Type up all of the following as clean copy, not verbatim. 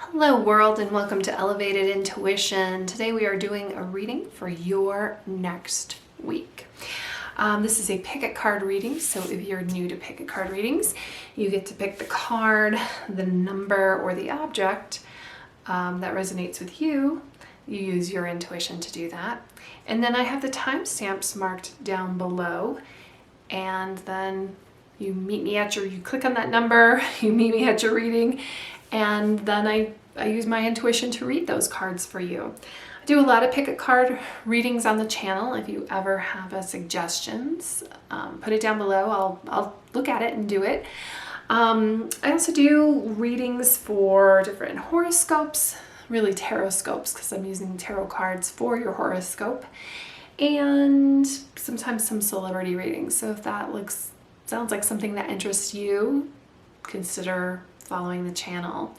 Hello world, and welcome to Elevated Intuition. Today we are doing a reading for your next week. This is a pick a card reading, so if you're new to pick a card readings, you get to pick the card, the number, or the object that resonates with you. You use your intuition to do that. And then I have the timestamps marked down below, and then you click on that number, you meet me at your reading, and then I use my intuition to read those cards for you. I do a lot of pick a card readings on the channel. If you ever have suggestions, put it down below. I'll look at it and do it. I also do readings for different horoscopes, really tarot scopes, because I'm using tarot cards for your horoscope, and sometimes some celebrity readings. So if that sounds like something that interests you, consider following the channel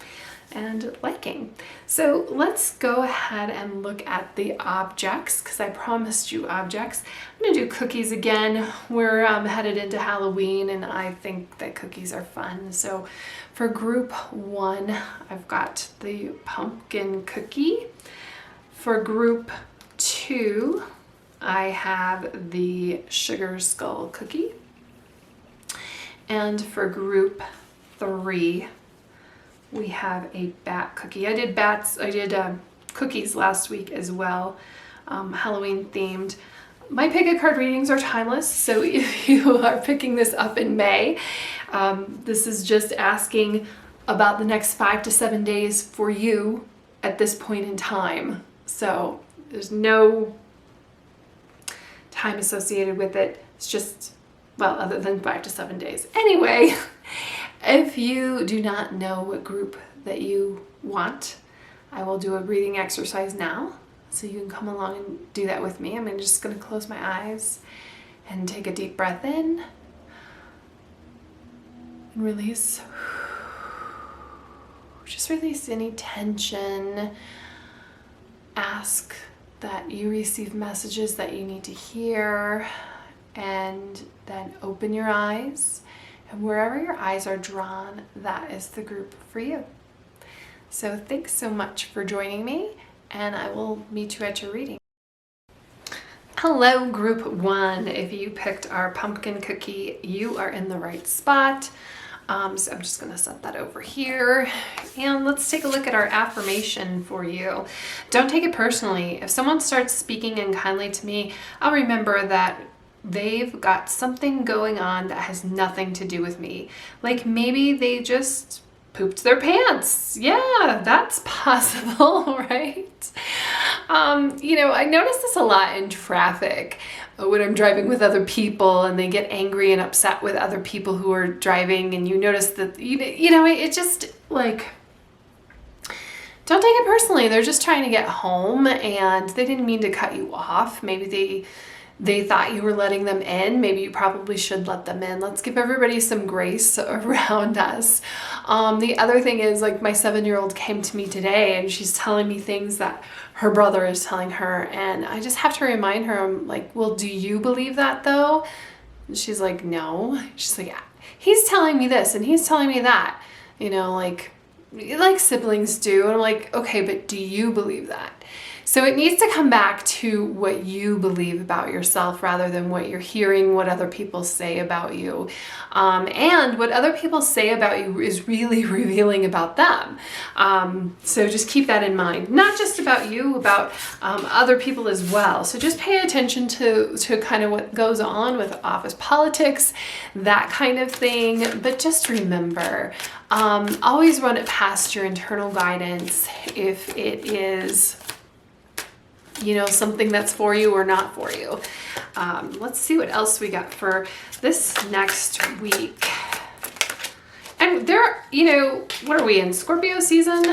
and liking. So let's go ahead and look at the objects, because I promised you objects. I'm gonna do cookies again. We're headed into Halloween, and I think that cookies are fun. So for group 1, I've got the pumpkin cookie. For group 2, I have the sugar skull cookie. And for group 3, we have a bat cookie. I did cookies last week as well, Halloween themed. My pick a card readings are timeless, so if you are picking this up in May, this is just asking about the next 5 to 7 days for you at this point in time. So there's no time associated with it. It's just, well, other than 5 to 7 days. Anyway, if you do not know what group that you want, I will do a breathing exercise now, so you can come along and do that with me. I'm just going to close my eyes and take a deep breath in and release. Just release any tension. Ask that you receive messages that you need to hear, and then open your eyes. And wherever your eyes are drawn, that is the group for you. So thanks so much for joining me, and I will meet you at your reading. Hello, group 1. If you picked our pumpkin cookie, you are in the right spot. So I'm just going to set that over here, and let's take a look at our affirmation for you. Don't take it personally. If someone starts speaking unkindly to me, I'll remember that they've got something going on that has nothing to do with me. Like maybe they just pooped their pants. Yeah, that's possible, right? I notice this a lot in traffic when I'm driving with other people and they get angry and upset with other people who are driving, and you notice that, it just like, don't take it personally. They're just trying to get home and they didn't mean to cut you off. Maybe they thought you were letting them in. Maybe you probably should let them in. Let's give everybody some grace around us. The other thing is, like, my 7-year-old came to me today and she's telling me things that her brother is telling her. And I just have to remind her, I'm like, well, do you believe that though? And she's like, no. She's like, he's telling me this and he's telling me that, like siblings do. And I'm like, okay, but do you believe that? So it needs to come back to what you believe about yourself rather than what you're hearing, what other people say about you. And what other people say about you is really revealing about them. So just keep that in mind. Not just about you, about other people as well. So just pay attention to kind of what goes on with office politics, that kind of thing. But just remember, always run it past your internal guidance if it is something that's for you or not for you. Let's see what else we got for this next week. And there, what are we in? Scorpio season?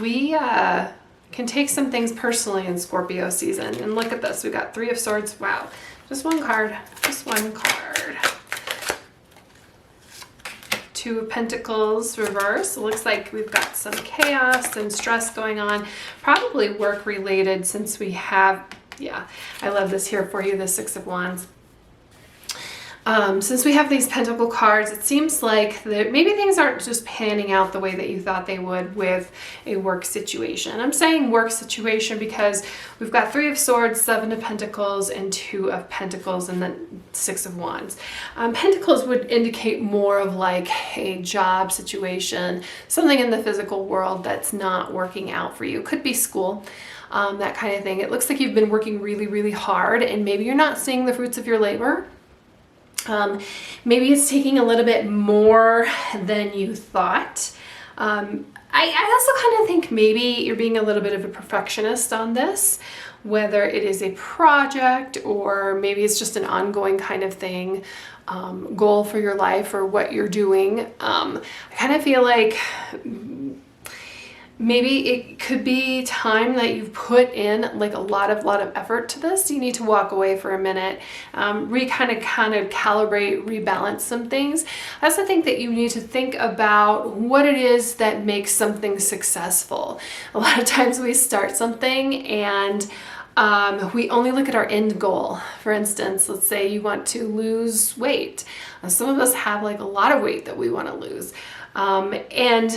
We can take some things personally in Scorpio season. And look at this. We got 3 of Swords. Wow. Just one card. Just one card. 2 of Pentacles reverse. It looks like we've got some chaos and stress going on, probably work related, since we have, I love this here for you, the 6 of Wands. Since we have these pentacle cards, it seems like that maybe things aren't just panning out the way that you thought they would with a work situation. I'm saying work situation because we've got 3 of Swords, 7 of Pentacles, and 2 of Pentacles, and then 6 of Wands. Pentacles would indicate more of like a job situation, something in the physical world that's not working out for you. Could be school. That kind of thing. It looks like you've been working really, really hard, and maybe you're not seeing the fruits of your labor. Maybe it's taking a little bit more than you thought. I also kind of think maybe you're being a little bit of a perfectionist on this, whether it is a project or maybe it's just an ongoing kind of thing, goal for your life or what you're doing. I kind of feel like maybe it could be time that you've put in like a lot of effort to this. You need to walk away for a minute, kind of calibrate, rebalance some things. I also think that you need to think about what it is that makes something successful. A lot of times we start something and we only look at our end goal. For instance, let's say you want to lose weight. Some of us have like a lot of weight that we want to lose. And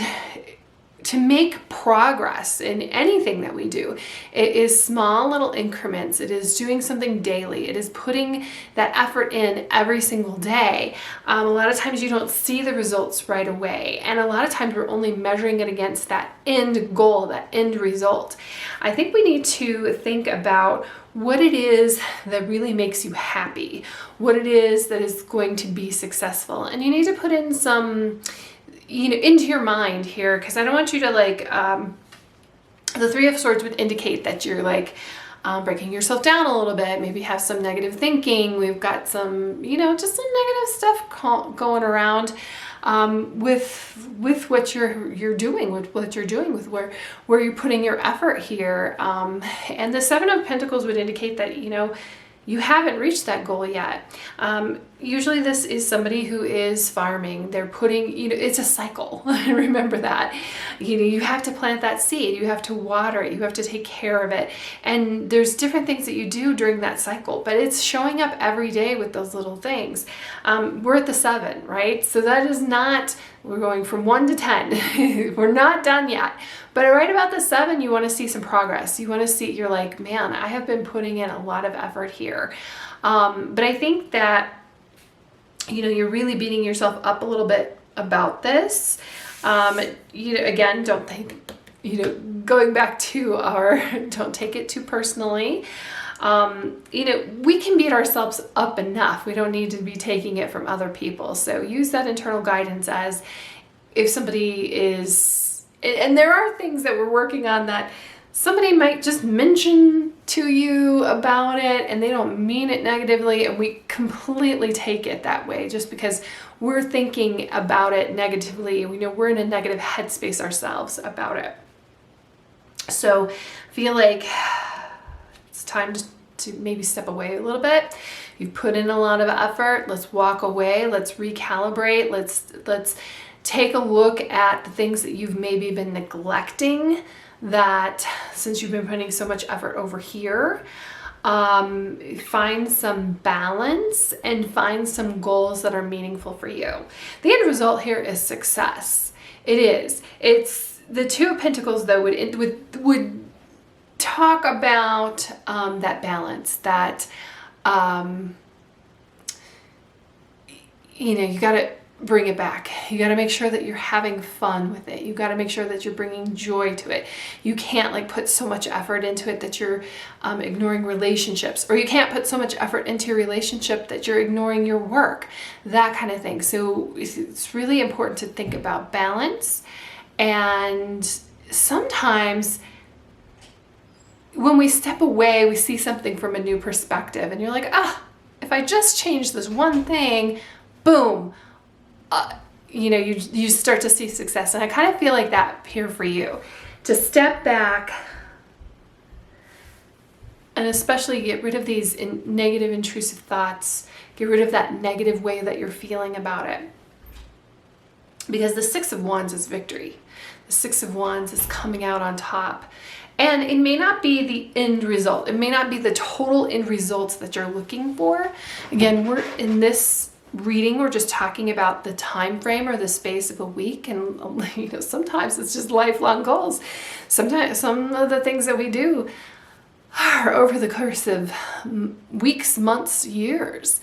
to make progress in anything that we do, it is small little increments. It is doing something daily. It is putting that effort in every single day. A lot of times you don't see the results right away. And a lot of times we're only measuring it against that end goal, that end result. I think we need to think about what it is that really makes you happy, what it is that is going to be successful. And you need to put in some into your mind here, because I don't want you to like, the 3 of Swords would indicate that you're like breaking yourself down a little bit, maybe have some negative thinking. We've got some, just some negative stuff going around with what you're doing, with what you're doing, with where you're putting your effort here. And the 7 of Pentacles would indicate that, you haven't reached that goal yet. Usually this is somebody who is farming. They're putting, it's a cycle. Remember that. You have to plant that seed. You have to water it. You have to take care of it. And there's different things that you do during that cycle, but it's showing up every day with those little things. We're at the 7, right? So that is not, we're going from 1 to 10. We're not done yet. But right about the 7, you want to see some progress. You want to see, you're like, man, I have been putting in a lot of effort here. But I think that, you're really beating yourself up a little bit about this. Again, don't think, going back to don't take it too personally. We can beat ourselves up enough. We don't need to be taking it from other people. So use that internal guidance as if somebody is, and there are things that we're working on that somebody might just mention to you about it and they don't mean it negatively, and we completely take it that way just because we're thinking about it negatively. We know we're in a negative headspace ourselves about it. So feel like it's time to maybe step away a little bit. You've put in a lot of effort. Let's walk away. Let's recalibrate. Let's take a look at the things that you've maybe been neglecting, that since you've been putting so much effort over here, find some balance and find some goals that are meaningful for you. The end result here is success. It is. It's the 2 of Pentacles though would talk about that balance, that you got to bring it back. You got to make sure that you're having fun with it. You got to make sure that you're bringing joy to it. You can't like put so much effort into it that you're ignoring relationships, or you can't put so much effort into your relationship that you're ignoring your work, that kind of thing. So it's really important to think about balance. And sometimes when we step away, we see something from a new perspective and you're like, if I just change this one thing, boom, you start to see success. And I kind of feel like that here for you, to step back and especially get rid of these negative, intrusive thoughts, get rid of that negative way that you're feeling about it. Because the 6 of Wands is victory. The 6 of Wands is coming out on top. And it may not be the end result. It may not be the total end results that you're looking for. Again, we're in this reading, we're just talking about the time frame or the space of a week, and you know, sometimes it's just lifelong goals. Sometimes some of the things that we do are over the course of weeks, months, years.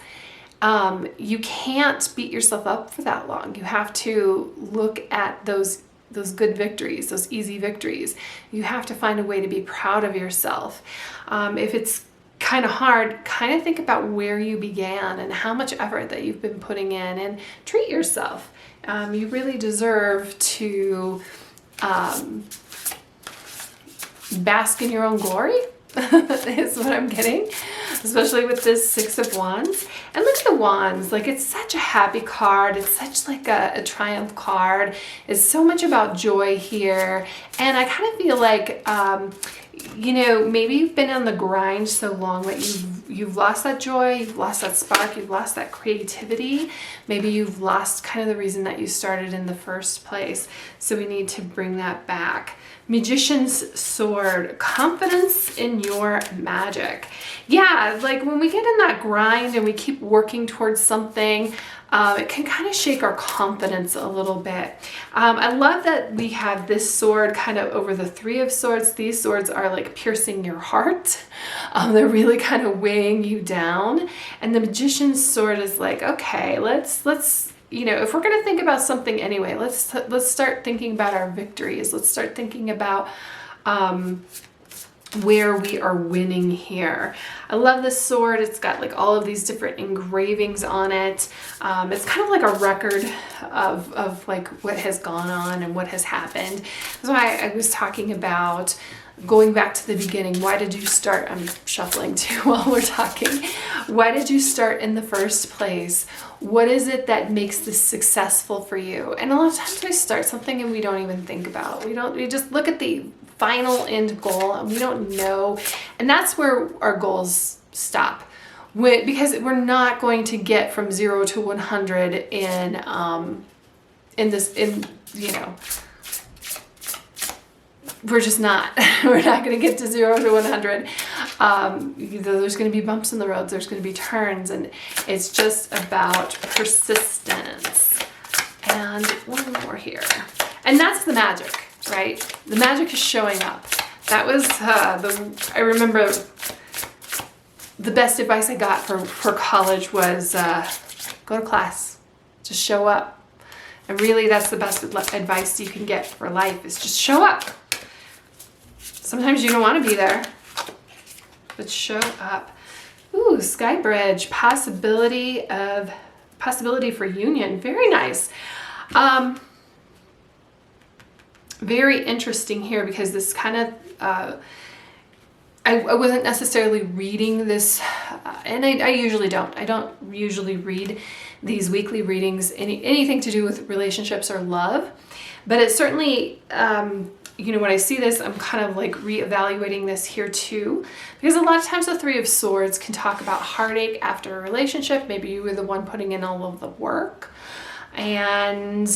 You can't beat yourself up for that long. You have to look at those good victories, those easy victories. You have to find a way to be proud of yourself. If it's kind of hard, kind of think about where you began and how much effort that you've been putting in, and treat yourself. You really deserve to bask in your own glory is what I'm getting, especially with this Six of Wands. And look at the wands, like it's such a happy card. It's such like a triumph card. It's so much about joy here. And I kind of feel like, you know, maybe you've been on the grind so long that you've lost that joy, you've lost that spark, you've lost that creativity. Maybe you've lost kind of the reason that you started in the first place. So we need to bring that back. Magician's sword, confidence in your magic. Yeah, like when we get in that grind and we keep working towards something, it can kind of shake our confidence a little bit. I love that we have this sword kind of over the Three of Swords. These swords are like piercing your heart. They're really kind of weighing you down. And the Magician's sword is like, okay, let's you know, if we're going to think about something anyway, let's start thinking about our victories. Let's start thinking about where we are winning here. I love this sword. It's got like all of these different engravings on it. It's kind of like a record of like what has gone on and what has happened. That's why I was talking about going back to the beginning. Why did you start? I'm shuffling too while we're talking. Why did you start in the first place? What is it that makes this successful for you? And a lot of times we start something and we don't even think about it. We just look at the final end goal and we don't know. And that's where our goals stop. Because we're not going to get from 0 to 100 in you know, we're just not. We're not going to get to 0 to 100. There's going to be bumps in the roads. There's going to be turns, and it's just about persistence. And one more here, and that's the magic, right? The magic is showing up. That was I remember the best advice I got for college was go to class, just show up. And really, that's the best advice you can get for life, is just show up. Sometimes you don't want to be there, but show up. Ooh, Sky Bridge, possibility for union. Very nice. Very interesting here, because this kind of, I wasn't necessarily reading this, and I usually don't. I don't usually read these weekly readings, anything to do with relationships or love, but it certainly, you know, when I see this, I'm kind of like reevaluating this here too, because a lot of times the Three of Swords can talk about heartache after a relationship. Maybe you were the one putting in all of the work, and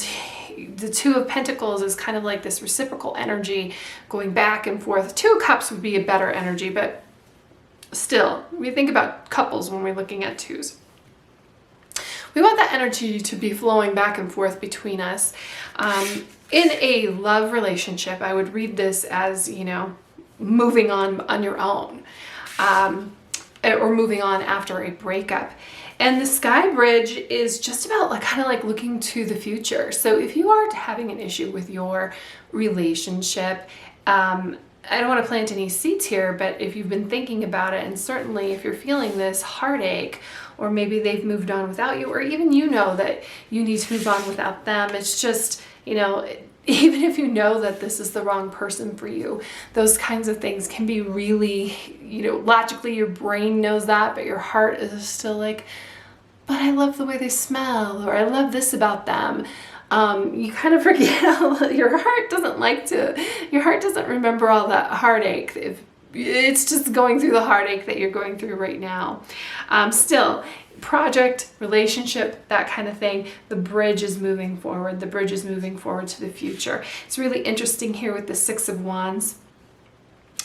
the Two of Pentacles is kind of like this reciprocal energy going back and forth. Two of Cups would be a better energy, but still, we think about couples when we're looking at twos. We want that energy to be flowing back and forth between us. In a love relationship, I would read this as, you know, moving on your own, or moving on after a breakup. And the Sky Bridge is just about like kind of like looking to the future. So if you are having an issue with your relationship, I don't want to plant any seeds here, but if you've been thinking about it, and certainly if you're feeling this heartache, or maybe they've moved on without you, or even you know that you need to move on without them, it's just, you know, even if you know that this is the wrong person for you, those kinds of things can be really, you know, logically your brain knows that, but your heart is still like, but I love the way they smell, or I love this about them. You kind of forget, your heart doesn't remember all that heartache. If it's just going through the heartache that you're going through right now. Still, project, relationship, that kind of thing, the bridge is moving forward. The bridge is moving forward to the future. It's really interesting here with the Six of Wands.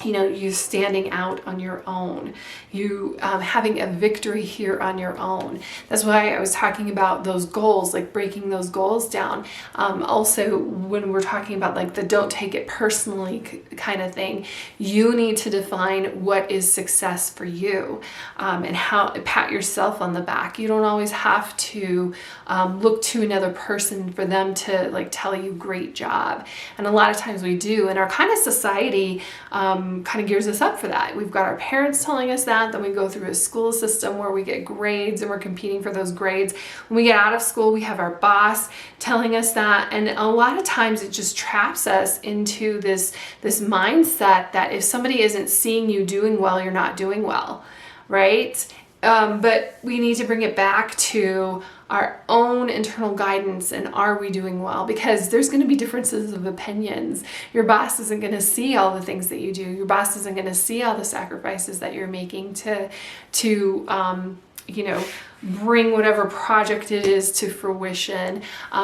you know, you standing out on your own, you having a victory here on your own. That's why I was talking about those goals, like breaking those goals down. Also, when we're talking about like the don't take it personally kind of thing, you need to define what is success for you, and how pat yourself on the back. You don't always have to look to another person for them to like tell you great job. And a lot of times we do, and our kind of society kind of gears us up for that. We've got our parents telling us that, then we go through a school system where we get grades and we're competing for those grades. When we get out of school, we have our boss telling us that, and a lot of times it just traps us into this mindset that if somebody isn't seeing you doing well, you're not doing well, right? But we need to bring it back to our own internal guidance, and are we doing well? Because there's going to be differences of opinions. Your boss isn't going to see all the things that you do. Your boss isn't going to see all the sacrifices that you're making to you know, bring whatever project it is to fruition.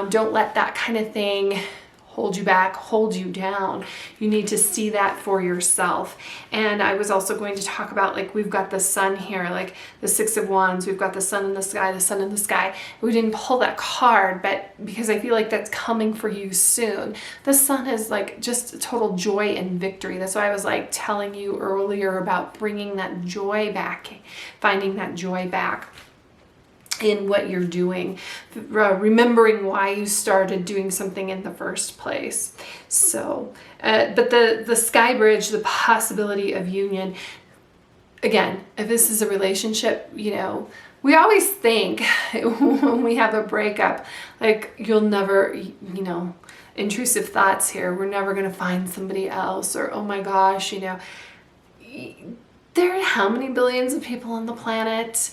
Don't let that kind of thing hold you back, hold you down. You need to see that for yourself. And I was also going to talk about, like, we've got the sun here, like the Six of Wands, we've got the sun in the sky, the sun in the sky. We didn't pull that card, but because I feel like that's coming for you soon. The sun is like just total joy and victory. That's why I was like telling you earlier about bringing that joy back, finding that joy back in what you're doing, remembering why you started doing something in the first place. So, but the sky bridge, the possibility of union, again, if this is a relationship, you know, we always think when we have a breakup, like, you'll never, you know, intrusive thoughts here, we're never going to find somebody else, or, oh my gosh, you know, there are how many billions of people on the planet?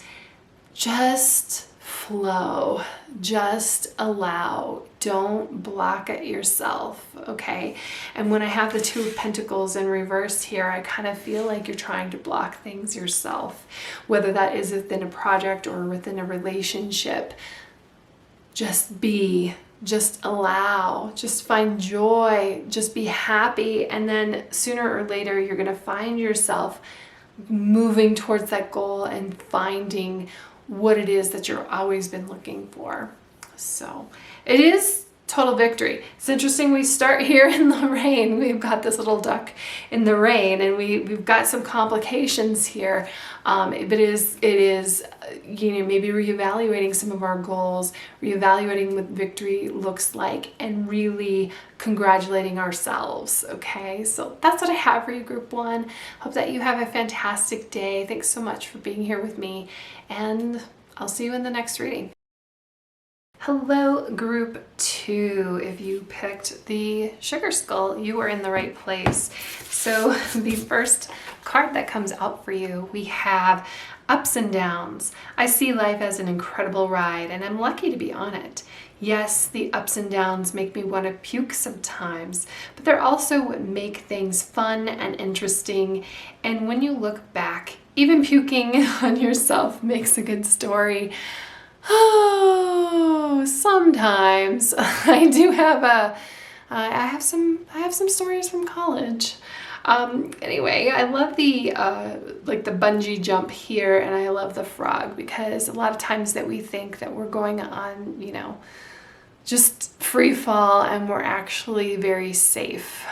Just flow, just allow, don't block it yourself, okay? And when I have the Two of Pentacles in reverse here, I kind of feel like you're trying to block things yourself, whether that is within a project or within a relationship. Just be, just allow, just find joy, just be happy, and then sooner or later you're going to find yourself moving towards that goal and finding what it is that you've always been looking for. So it is total victory. It's interesting, we start here in the rain. We've got this little duck in the rain, and we've got some complications here. But it is, you know, maybe reevaluating some of our goals, reevaluating what victory looks like, and really congratulating ourselves, okay? So that's what I have for you, Group 1. Hope that you have a fantastic day. Thanks so much for being here with me, and I'll see you in the next reading. Hello, Group 2. If you picked the Sugar Skull, you are in the right place. So the first card that comes out for you, we have ups and downs. I see life as an incredible ride, and I'm lucky to be on it. Yes, the ups and downs make me want to puke sometimes, but they're also what make things fun and interesting. And when you look back, even puking on yourself makes a good story. Oh, sometimes I do have I have some stories from college. Anyway, I love the like the bungee jump here, and I love the frog, because a lot of times that we think that we're going on, you know, just free fall, and we're actually very safe,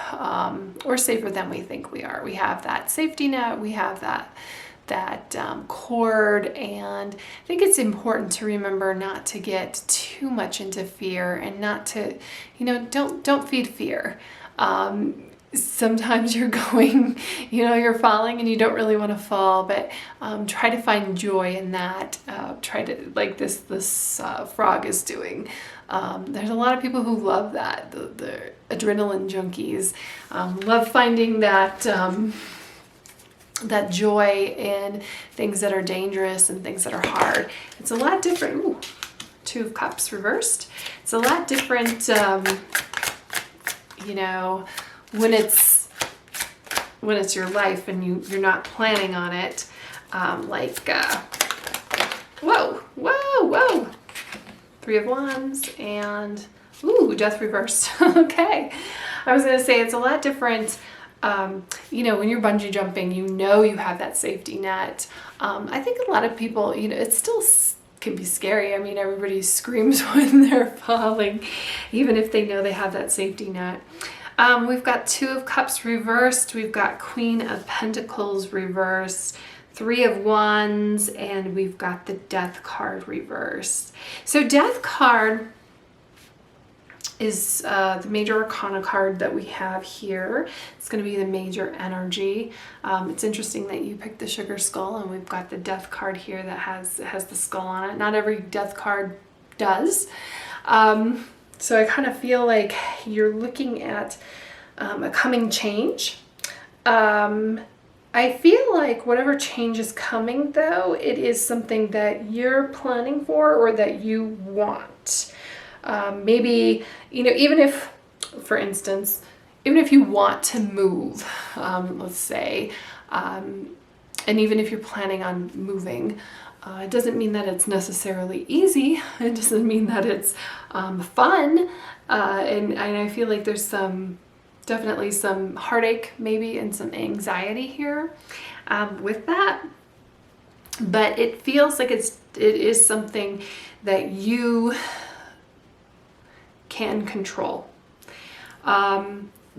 or safer than we think we are. We have that safety net, we have that cord, and I think it's important to remember not to get too much into fear, and not to, you know, don't feed fear. Sometimes you're going, you know, you're falling and you don't really want to fall, but try to find joy in that. Try to, like this frog is doing. There's a lot of people who love that, the adrenaline junkies, love finding that that joy in things that are dangerous and things that are hard. It's a lot different. Ooh, Two of Cups reversed. It's a lot different, you know, when it's your life and you're not planning on it. Whoa. Three of Wands and ooh, Death reversed. Okay. I was going to say it's a lot different You know, when you're bungee jumping, you know you have that safety net. I think a lot of people, you know, it still can be scary. I mean, everybody screams when they're falling, even if they know they have that safety net. We've got Two of Cups reversed. We've got Queen of Pentacles reversed. Three of Wands, and we've got the Death card reversed. So Death card is the major arcana card that we have here. It's going to be the major energy. It's interesting that you picked the sugar skull, and we've got the Death card here that has the skull on it. Not every Death card does. So I kind of feel like you're looking at a coming change. I feel like whatever change is coming, though, it is something that you're planning for or that you want. Maybe, you know, even if, for instance, even if you want to move, let's say, and even if you're planning on moving, it doesn't mean that it's necessarily easy. It doesn't mean that it's fun. And I feel like there's definitely some heartache maybe and some anxiety here with that. But it feels like it is something that you can control.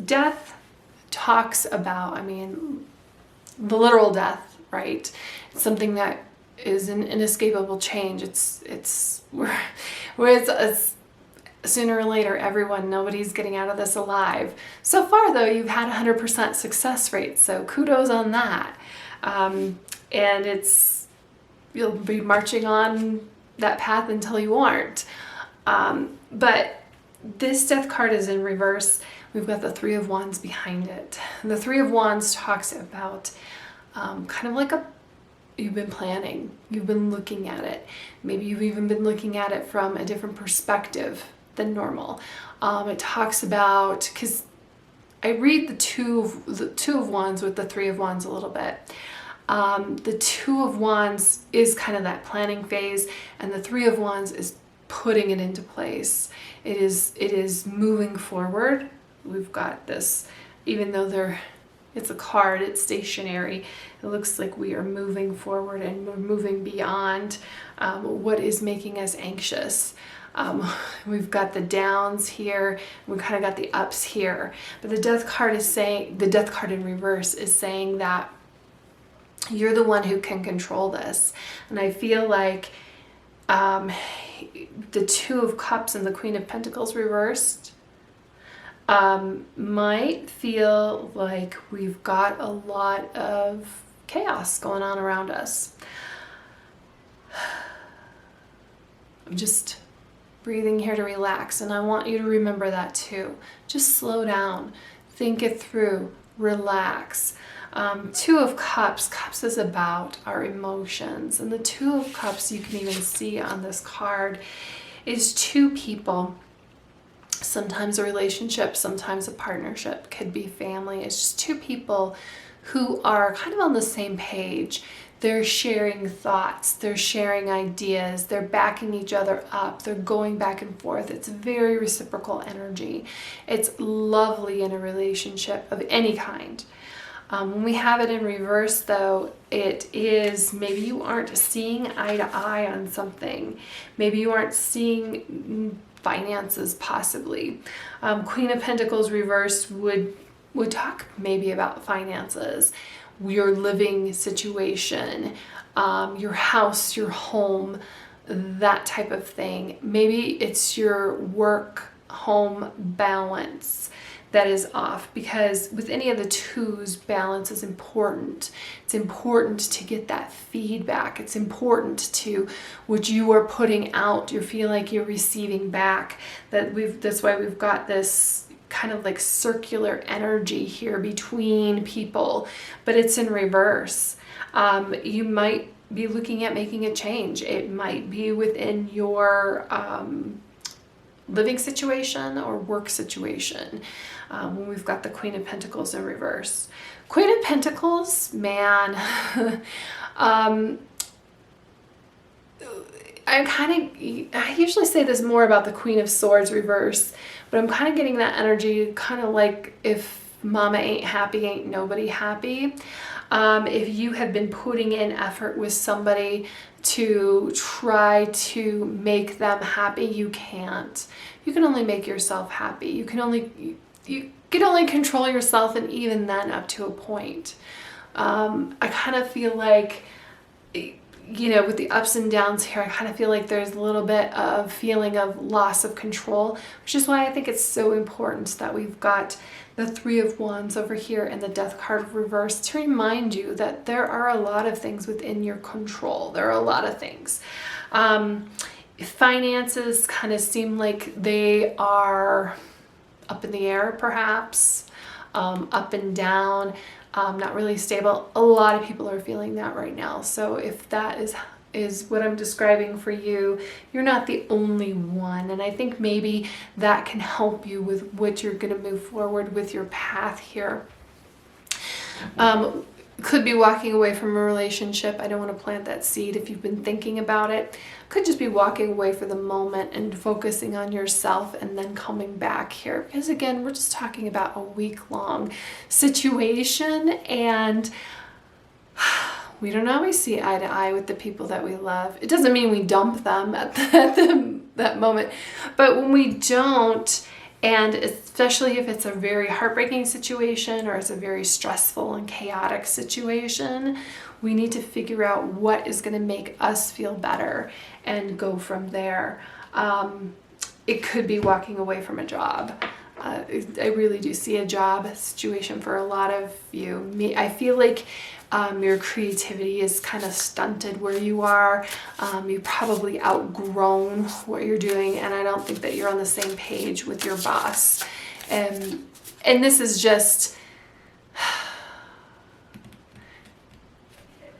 Death talks about, I mean, the literal death, right? It's something that is an inescapable change. It's sooner or later, nobody's getting out of this alive. So far, though, you've had 100% success rate, so kudos on that. And you'll be marching on that path until you aren't. But this Death card is in reverse. We've got the Three of Wands behind it. The Three of Wands talks about kind of like you've been planning, you've been looking at it. Maybe you've even been looking at it from a different perspective than normal. It talks about, because I read the two of Wands with the Three of Wands a little bit. The Two of Wands is kind of that planning phase, and the Three of Wands is putting it into place. It is moving forward. We've got this, even though it's a card, it's stationary. It looks like we are moving forward and we're moving beyond what is making us anxious. We've got the downs here. We kind of got the ups here. But the Death card in reverse is saying that you're the one who can control this. And I feel like the Two of Cups and the Queen of Pentacles reversed might feel like we've got a lot of chaos going on around us. I'm just breathing here to relax, and I want you to remember that too. Just slow down, think it through, relax. Two of Cups. Cups is about our emotions, and the Two of Cups, you can even see on this card, is two people. Sometimes a relationship, sometimes a partnership, could be family. It's just two people who are kind of on the same page. They're sharing thoughts, they're sharing ideas, they're backing each other up, they're going back and forth. It's very reciprocal energy. It's lovely in a relationship of any kind. When we have it in reverse, though, it is maybe you aren't seeing eye to eye on something. Maybe you aren't seeing finances, possibly. Queen of Pentacles reversed would talk maybe about finances, your living situation, your house, your home, that type of thing. Maybe it's your work-home balance that is off, because with any of the twos, balance is important. It's important to get that feedback. It's important to what you are putting out, you feel like you're receiving back. That's why we've got this kind of like circular energy here between people, but it's in reverse. You might be looking at making a change. It might be within your living situation or work situation. When we've got the Queen of Pentacles in reverse. Queen of Pentacles, man, I usually say this more about the Queen of Swords reverse, but I'm kind of getting that energy, kind of like if mama ain't happy, ain't nobody happy. If you have been putting in effort with somebody to try to make them happy, you can't. You can only make yourself happy. You can only control yourself, and even then up to a point. I kind of feel like, with the ups and downs here, I kind of feel like there's a little bit of feeling of loss of control, which is why I think it's so important that we've got the Three of Wands over here and the Death card reversed to remind you that there are a lot of things within your control. There are a lot of things. Finances kind of seem like they are up in the air, perhaps, up and down. Not really stable. A lot of people are feeling that right now. So if that is what I'm describing for you, you're not the only one. And I think maybe that can help you with what you're going to move forward with your path here. Could be walking away from a relationship. I don't want to plant that seed if you've been thinking about it. Could just be walking away for the moment and focusing on yourself and then coming back here. Because again, we're just talking about a week-long situation, and we don't always see eye to eye with the people that we love. It doesn't mean we dump them at that moment, but when we don't, and especially if it's a very heartbreaking situation or it's a very stressful and chaotic situation, we need to figure out what is going to make us feel better and go from there. It could be walking away from a job. I really do see a job situation for a lot of you. I feel like your creativity is kind of stunted where you are. You've probably outgrown what you're doing, and I don't think that you're on the same page with your boss. And this is just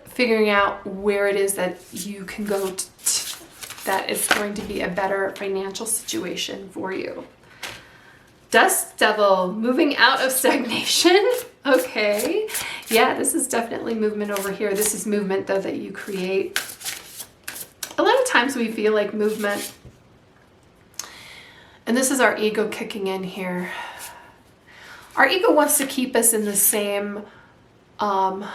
figuring out where it is that you can go that is going to be a better financial situation for you. Dust Devil, moving out of stagnation. Okay. Yeah, this is definitely movement over here. This is movement, though, that you create. A lot of times we feel like movement, and this is our ego kicking in here. Our ego wants to keep us in the same, I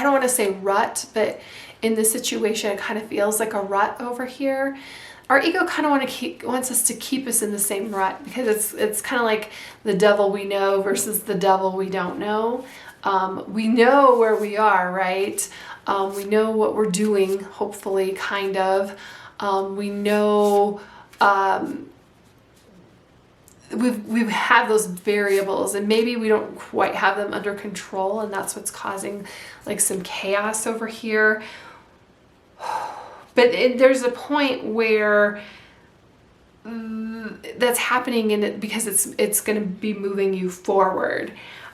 don't want to say rut, but in this situation, it kind of feels like a rut over here. Our ego kind of wants us to keep us in the same rut, because it's kind of like the devil we know versus the devil we don't know. We know where we are, right? We know what we're doing, hopefully, kind of. We know we have those variables, and maybe we don't quite have them under control, and that's what's causing like some chaos over here. But there's a point where that's happening, and because it's going to be moving you forward.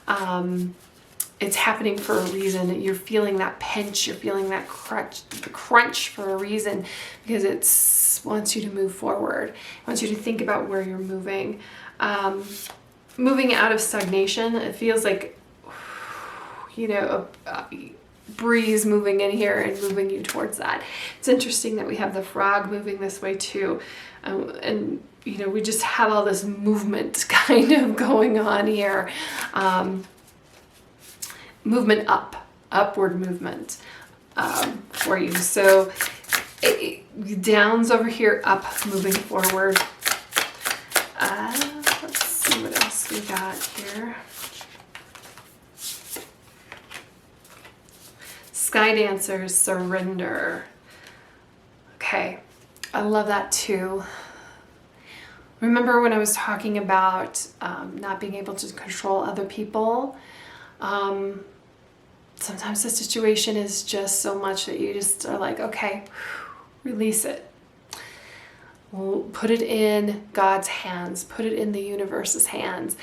It's happening for a reason. You're feeling that pinch. You're feeling that crunch for a reason, because it wants you to move forward. It wants you to think about where you're moving. Moving out of stagnation. It feels like, a breeze moving in here and moving you towards that. It's interesting that we have the frog moving this way too. And we just have all this movement kind of going on here. Movement upward movement for you. So downs over here, up, moving forward. Let's see what else we got here. Sky Dancers, surrender. Okay, I love that too. Remember when I was talking about not being able to control other people? Sometimes the situation is just so much that you just are like, okay, release it. We'll put it in God's hands. Put it in the universe's hands.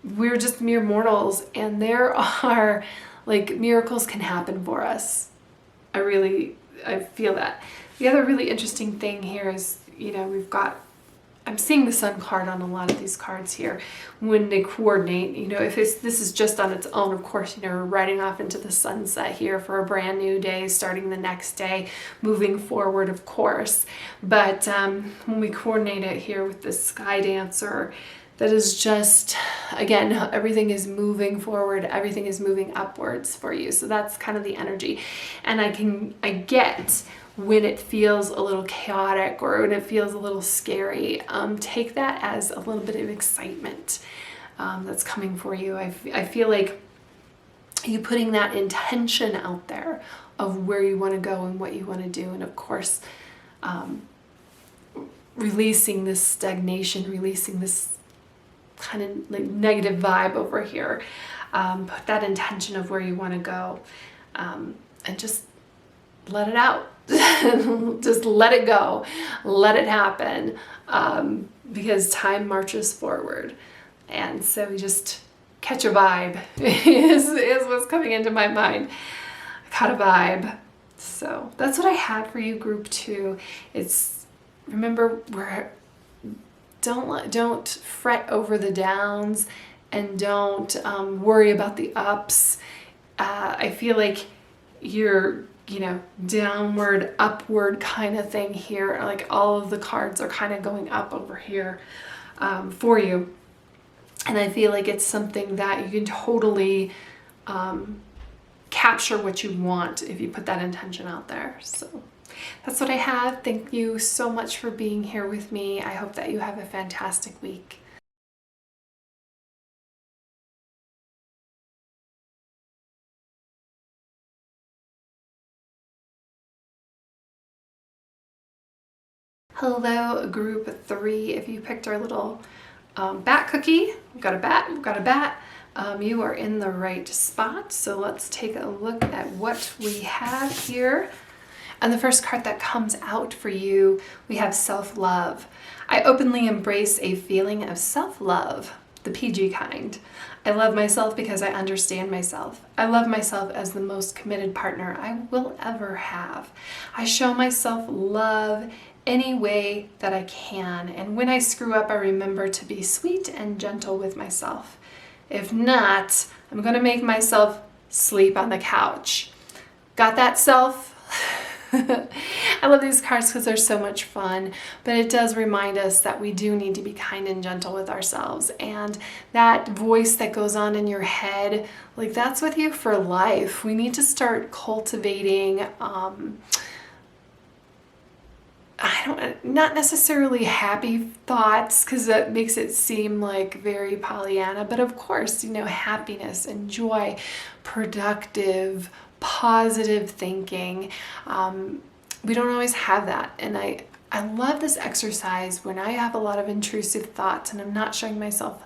We're just mere mortals, and there are miracles can happen for us. I feel that. The other really interesting thing here is, I'm seeing the Sun card on a lot of these cards here when they coordinate. If this is just on its own, of course, we're riding off into the sunset here for a brand new day, starting the next day, moving forward, of course. But when we coordinate it here with the Sky Dancer, that is just, again, everything is moving forward, everything is moving upwards for you. So that's kind of the energy. And I get when it feels a little chaotic or when it feels a little scary. Take that as a little bit of excitement that's coming for you. I feel like you putting that intention out there of where you want to go and what you want to do. And of course, releasing this stagnation, releasing this kind of like negative vibe over here. Put that intention of where you want to go, and just let it out. Just let it go. Let it happen, because time marches forward. And so just catch a vibe is what's coming into my mind. I caught a vibe. So that's what I had for you, group 2. It's, remember, don't fret over the downs, and don't worry about the ups. I feel like you're, downward, upward kind of thing here. Like all of the cards are kind of going up over here for you. And I feel like it's something that you can totally capture what you want if you put that intention out there. So that's what I have. Thank you so much for being here with me. I hope that you have a fantastic week. Hello, group 3. If you picked our little bat cookie, we've got a bat, you are in the right spot. So let's take a look at what we have here. And the first card that comes out for you, we have self-love. I openly embrace a feeling of self-love, the PG kind. I love myself because I understand myself. I love myself as the most committed partner I will ever have. I show myself love any way that I can. And when I screw up, I remember to be sweet and gentle with myself. If not, I'm going to make myself sleep on the couch. Got that, self? I love these cards because they're so much fun, but it does remind us that we do need to be kind and gentle with ourselves. And that voice that goes on in your head, like that's with you for life. We need to start cultivating, not necessarily happy thoughts, because that makes it seem like very Pollyanna, but of course, happiness and joy, productive, positive thinking. We don't always have that. And I love this exercise when I have a lot of intrusive thoughts and I'm not showing myself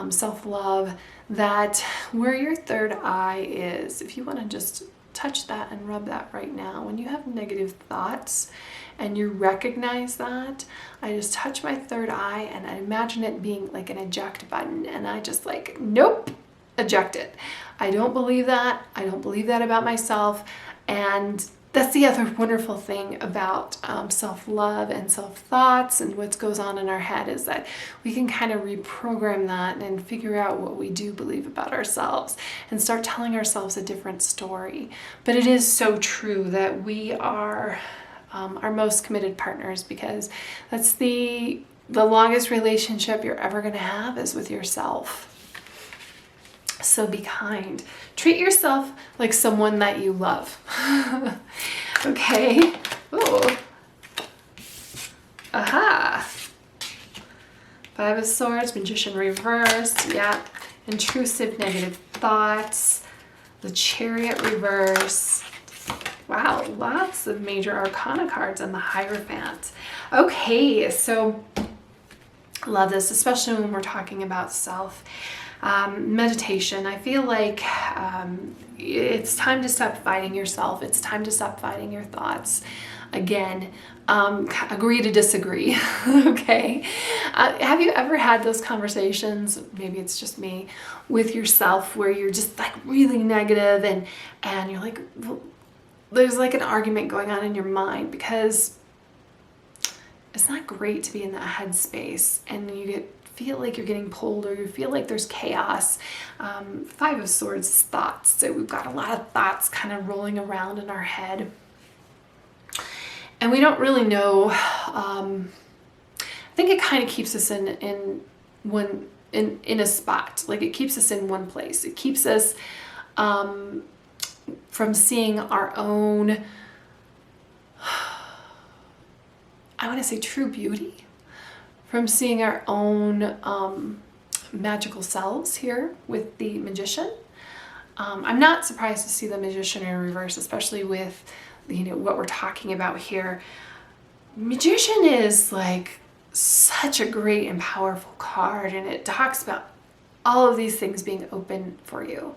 self-love, that where your third eye is, if you want to just touch that and rub that right now. When you have negative thoughts and you recognize that, I just touch my third eye and I imagine it being like an eject button, and I just like, nope, eject it. I don't believe that. I don't believe that about myself. And that's the other wonderful thing about self-love and self-thoughts and what goes on in our head, is that we can kind of reprogram that and figure out what we do believe about ourselves and start telling ourselves a different story. But it is so true that we are our most committed partners, because that's the longest relationship you're ever going to have is with yourself. So be kind. Treat yourself like someone that you love. Okay. Oh. Aha. 5 of Swords, Magician reversed. Yeah. Intrusive negative thoughts. The Chariot reverse. Wow, lots of major arcana cards and the Hierophant. Okay, so love this, especially when we're talking about self. Meditation. I feel like it's time to stop fighting yourself. It's time to stop fighting your thoughts. Again, agree to disagree. Okay. Have you ever had those conversations, maybe it's just me, with yourself where you're just like really negative and you're like, well, there's like an argument going on in your mind, because it's not great to be in that headspace and you feel like you're getting pulled, or you feel like there's chaos. 5 of Swords, thoughts. So we've got a lot of thoughts kind of rolling around in our head. And we don't really know. I think it kind of keeps us in in a spot. Like, it keeps us in one place. It keeps us from seeing our own, I want to say, true beauty, from seeing our own magical selves here with the Magician. I'm not surprised to see the Magician in reverse, especially with, you know, what we're talking about here. Magician is like such a great and powerful card, and it talks about all of these things being open for you.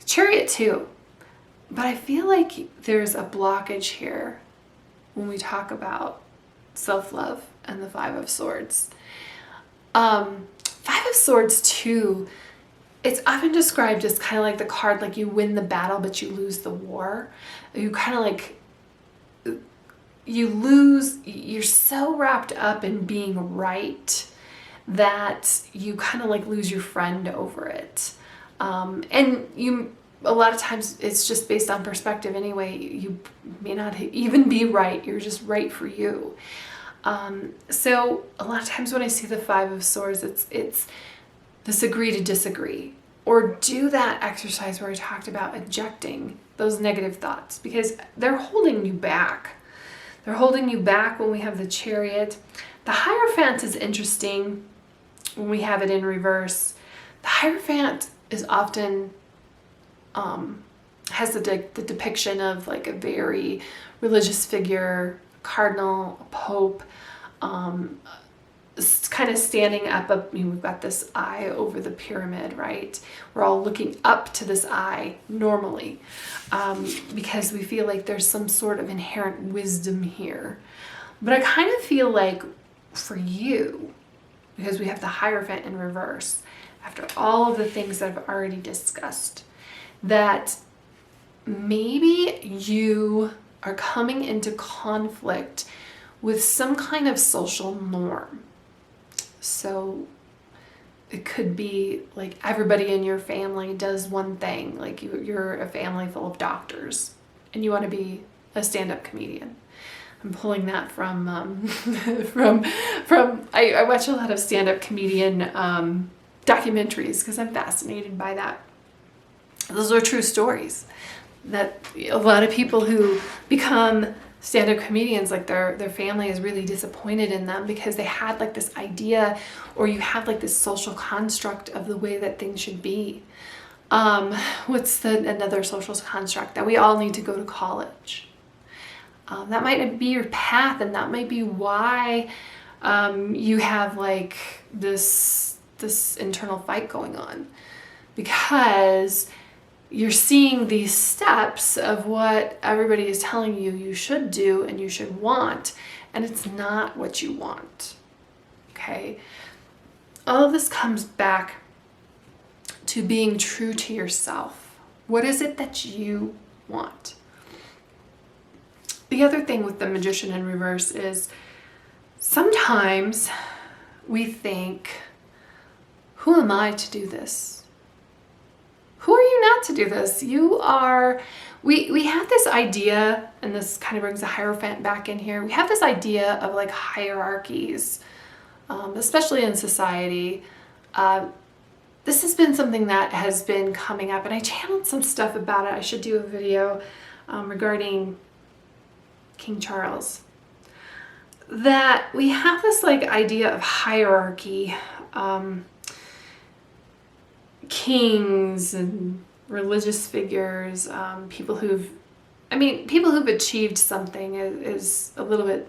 Chariot too, but I feel like there's a blockage here when we talk about self-love and the Five of Swords. Five of Swords too, it's often described as kind of like the card, like you win the battle but you lose the war. You kind of like, you're so wrapped up in being right that you kind of like lose your friend over it. And a lot of times it's just based on perspective anyway. You may not even be right. You're just right for you. So a lot of times when I see the Five of Swords, it's this agree to disagree, or do that exercise where I talked about ejecting those negative thoughts, because they're holding you back. They're holding you back when we have the Chariot. The Hierophant is interesting when we have it in reverse. The Hierophant is often has the depiction of like a very religious figure, a cardinal, a pope, kind of standing up. I mean, we've got this eye over the pyramid, right? We're all looking up to this eye normally, because we feel like there's some sort of inherent wisdom here. But I kind of feel like for you, because we have the Hierophant in reverse, after all of the things that I've already discussed, that maybe you are coming into conflict with some kind of social norm. So it could be like everybody in your family does one thing, like you're a family full of doctors and you want to be a stand-up comedian. I'm pulling that from I watch a lot of stand-up comedian documentaries because I'm fascinated by that. Those are true stories that a lot of people who become stand-up comedians, like their family is really disappointed in them because they had like this idea, or you have like this social construct of the way that things should be. What's another social construct? That we all need to go to college. That might be your path, and that might be why you have like this internal fight going on, because you're seeing these steps of what everybody is telling you you should do and you should want, and it's not what you want. Okay? All of this comes back to being true to yourself. What is it that you want? The other thing with the Magician in reverse is sometimes we think, who am I to do this? Who are you not to do this? You are, we have this idea, and this kind of brings the Hierophant back in here. We have this idea of like hierarchies, especially in society. This has been something that has been coming up, and I channeled some stuff about it. I should do a video regarding King Charles. That we have this like idea of hierarchy, kings and religious figures, people who've achieved something is a little bit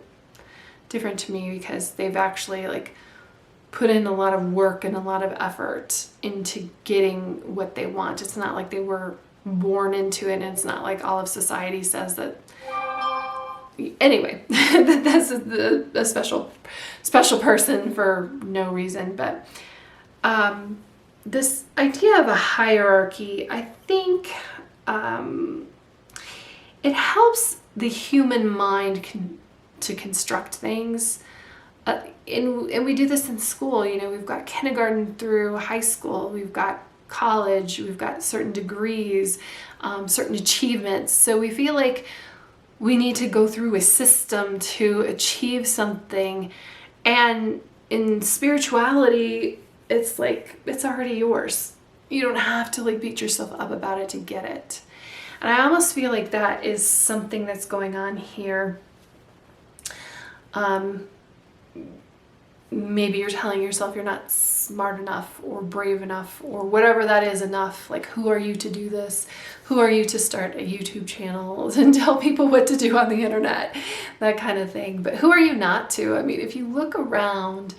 different to me, because they've actually like put in a lot of work and a lot of effort into getting what they want. It's not like they were born into it, and it's not like all of society says that. Anyway, that's a special person for no reason, but this idea of a hierarchy, I think it helps the human mind to construct things. And we do this in school. You know, we've got kindergarten through high school, we've got college, we've got certain degrees, certain achievements. So we feel like we need to go through a system to achieve something. And in spirituality, it's like, it's already yours. You don't have to like beat yourself up about it to get it. And I almost feel like that is something that's going on here. Maybe you're telling yourself you're not smart enough or brave enough or whatever that is enough. Like, who are you to do this? Who are you to start a YouTube channel and tell people what to do on the internet? That kind of thing. But who are you not to? I mean, if you look around,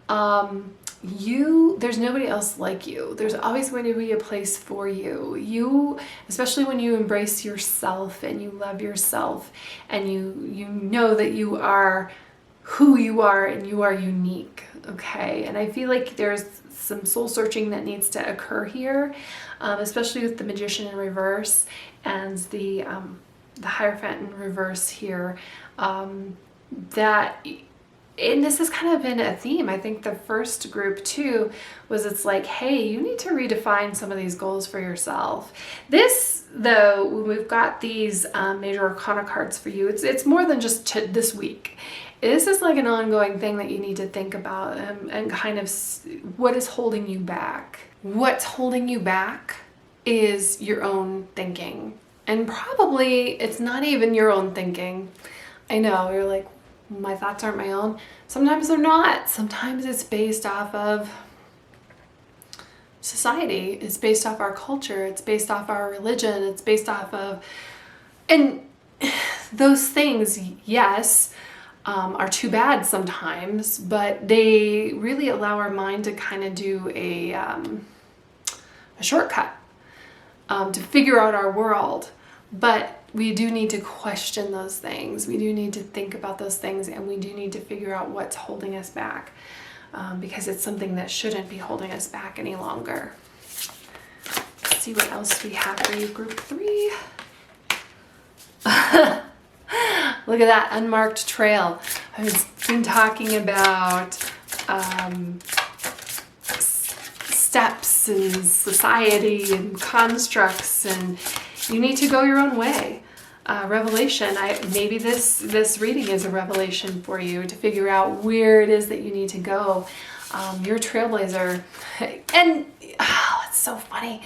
there's nobody else like you. There's always going to be a place for you. You, especially when you embrace yourself and you love yourself and you know that you are who you are and you are unique, okay? And I feel like there's some soul searching that needs to occur here, especially with the Magician in reverse and the Hierophant in reverse here. And this has kind of been a theme. I think the first group too was, it's like, hey, you need to redefine some of these goals for yourself. This, though, when we've got these major arcana cards for you, it's more than just this week. This is like an ongoing thing that you need to think about, and kind of what is holding you back. What's holding you back is your own thinking. And probably it's not even your own thinking. I know, you're like, my thoughts aren't my own. Sometimes they're not. Sometimes it's based off of society. It's based off our culture. It's based off our religion. It's based off of, and those things, yes, are too bad sometimes, but they really allow our mind to kind of do a shortcut to figure out our world. But we do need to question those things. We do need to think about those things, and we do need to figure out what's holding us back, because it's something that shouldn't be holding us back any longer. Let's see what else we have for you, group 3. Look at that unmarked trail. I've been talking about steps and society and constructs, and you need to go your own way. Revelation. Maybe this reading is a revelation for you to figure out where it is that you need to go. You're a trailblazer. And it's so funny.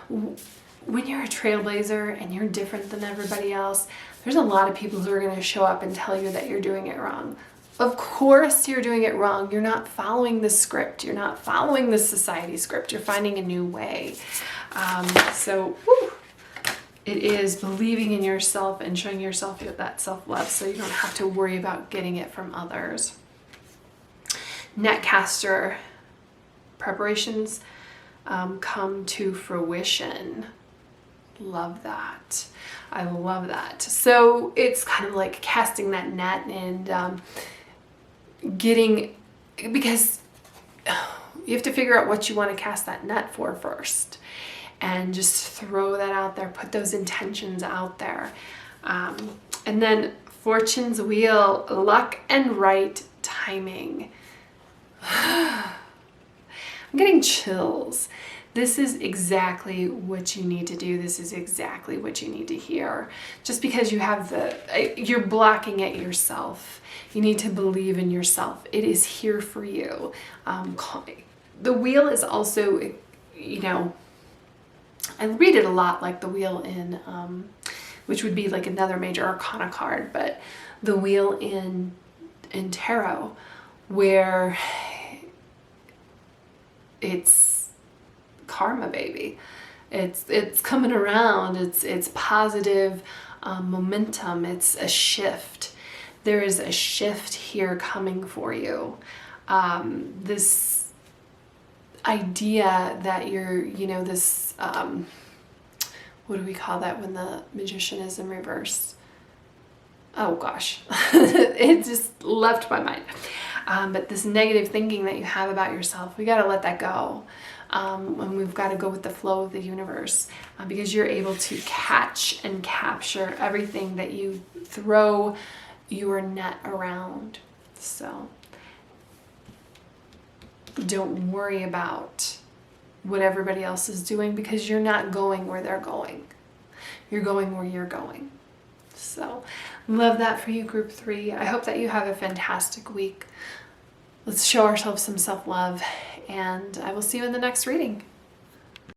When you're a trailblazer and you're different than everybody else, there's a lot of people who are going to show up and tell you that you're doing it wrong. Of course you're doing it wrong. You're not following the script. You're not following the society script. You're finding a new way. It is believing in yourself and showing yourself that self-love, so you don't have to worry about getting it from others. Netcaster preparations come to fruition. Love that. I love that. So it's kind of like casting that net and because you have to figure out what you want to cast that net for first, and just throw that out there, put those intentions out there. And then Fortune's Wheel, luck and right timing. I'm getting chills. This is exactly what you need to do. This is exactly what you need to hear. Just because you have you're blocking it yourself. You need to believe in yourself. It is here for you. The wheel is also, I read it a lot like the wheel in, which would be like another major arcana card, but the wheel in tarot, where it's karma, baby. It's coming around. It's positive momentum. It's a shift. There is a shift here coming for you. This idea that you're, this, what do we call that when the magician is in reverse? Oh gosh, it just left my mind. But this negative thinking that you have about yourself, we got to let that go. And we've got to go with the flow of the universe, because you're able to catch and capture everything that you throw your net around. So don't worry about what everybody else is doing, because you're not going where they're going. You're going where you're going. So love that for you, group 3. I hope that you have a fantastic week. let's show ourselves some self-love, and I will see you in the next reading.